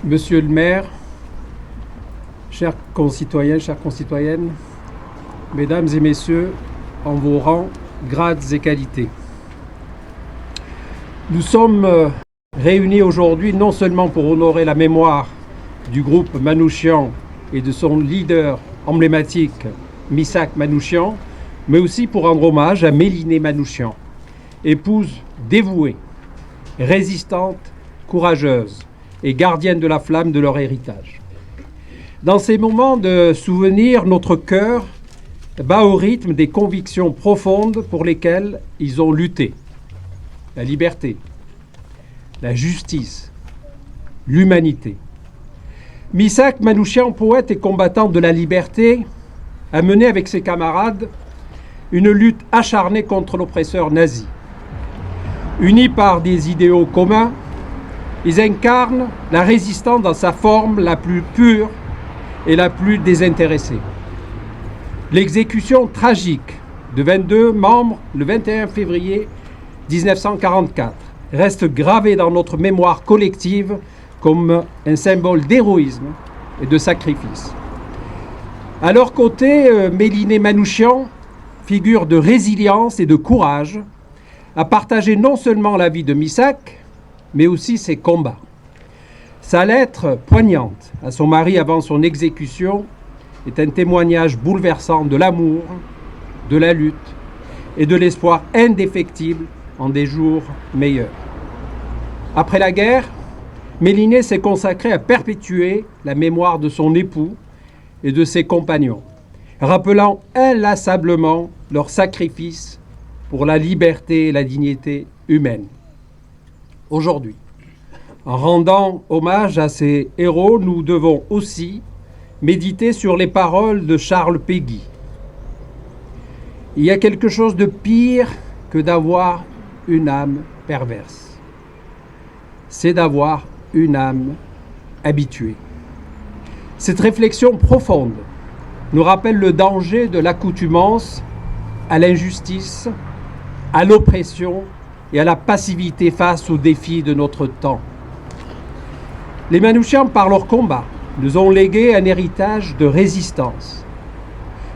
Monsieur le maire, chers concitoyens, chères concitoyennes, mesdames et messieurs, en vos rangs, grades et qualités. Nous sommes réunis aujourd'hui non seulement pour honorer la mémoire du groupe Manouchian et de son leader emblématique, Missak Manouchian, mais aussi pour rendre hommage à Mélinée Manouchian, épouse dévouée, résistante, courageuse et gardienne de la flamme de leur héritage. Dans ces moments de souvenir, notre cœur bat au rythme des convictions profondes pour lesquelles ils ont lutté. La liberté, la justice, l'humanité. Missak Manouchian, poète et combattant de la liberté, a mené avec ses camarades une lutte acharnée contre l'oppresseur nazi. Unis par des idéaux communs, ils incarnent la résistance dans sa forme la plus pure et la plus désintéressée. L'exécution tragique de 22 membres le 21 février 1944 reste gravée dans notre mémoire collective comme un symbole d'héroïsme et de sacrifice. À leur côté, Mélinée Manouchian, figure de résilience et de courage, a partagé non seulement la vie de Missak, mais aussi ses combats. Sa lettre poignante à son mari avant son exécution est un témoignage bouleversant de l'amour, de la lutte et de l'espoir indéfectible en des jours meilleurs. Après la guerre, Mélinée s'est consacrée à perpétuer la mémoire de son époux et de ses compagnons, rappelant inlassablement leur sacrifice pour la liberté et la dignité humaine. Aujourd'hui, en rendant hommage à ces héros, nous devons aussi méditer sur les paroles de Charles Péguy. Il y a quelque chose de pire que d'avoir une âme perverse. C'est d'avoir une âme habituée. Cette réflexion profonde nous rappelle le danger de l'accoutumance à l'injustice, à l'oppression et à la passivité face aux défis de notre temps. Les Manouchians, par leur combat, nous ont légué un héritage de résistance,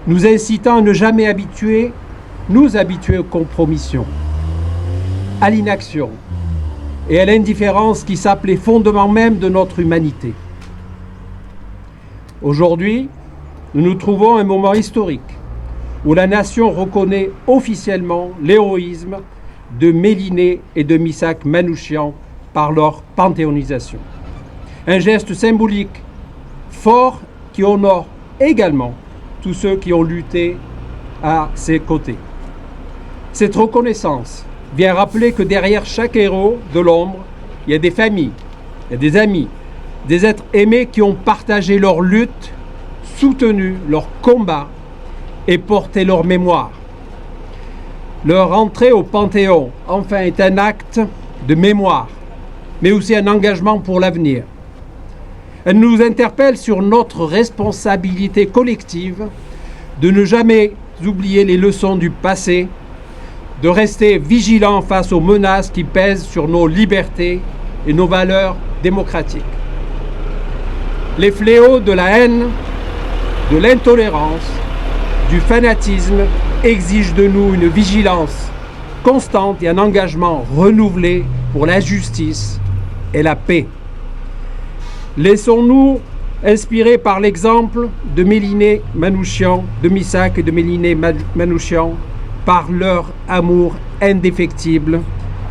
nous incitant à ne jamais nous habituer aux compromissions, à l'inaction et à l'indifférence qui sapent les fondements même de notre humanité. Aujourd'hui, nous nous trouvons à un moment historique où la nation reconnaît officiellement l'héroïsme de Mélinée et de Missak Manouchian par leur panthéonisation. Un geste symbolique fort qui honore également tous ceux qui ont lutté à ses côtés. Cette reconnaissance vient rappeler que derrière chaque héros de l'ombre, il y a des familles, il y a des amis, des êtres aimés qui ont partagé leur lutte, soutenu leur combat et porté leur mémoire. Leur entrée au Panthéon, enfin, est un acte de mémoire, mais aussi un engagement pour l'avenir. Elle nous interpelle sur notre responsabilité collective de ne jamais oublier les leçons du passé, de rester vigilants face aux menaces qui pèsent sur nos libertés et nos valeurs démocratiques. Les fléaux de la haine, de l'intolérance, du fanatisme exigent de nous une vigilance constante et un engagement renouvelé pour la justice et la paix. Laissons-nous inspirer par l'exemple de Mélinée Manouchian, de Missak et de Mélinée Manouchian, par leur amour indéfectible,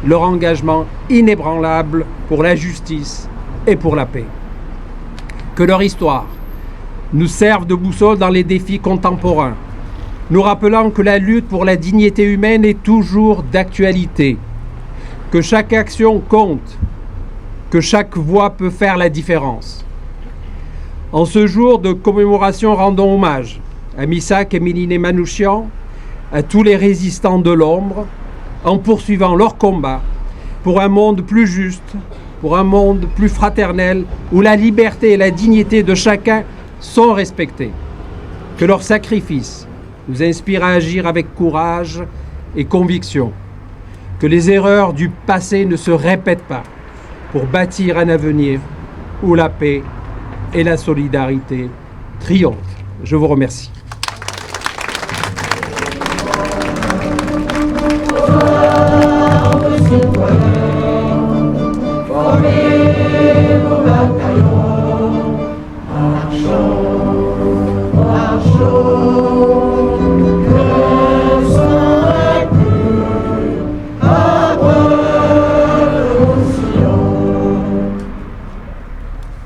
leur engagement inébranlable pour la justice et pour la paix. Que leur histoire nous serve de boussole dans les défis contemporains, nous rappelant que la lutte pour la dignité humaine est toujours d'actualité, que chaque action compte, que chaque voix peut faire la différence. En ce jour de commémoration, rendons hommage à Missak et Mélinée Manouchian, à tous les résistants de l'ombre, en poursuivant leur combat pour un monde plus juste, pour un monde plus fraternel, où la liberté et la dignité de chacun sont respectés. Que leur sacrifice nous inspire à agir avec courage et conviction. Que les erreurs du passé ne se répètent pas pour bâtir un avenir où la paix et la solidarité triomphent. Je vous remercie.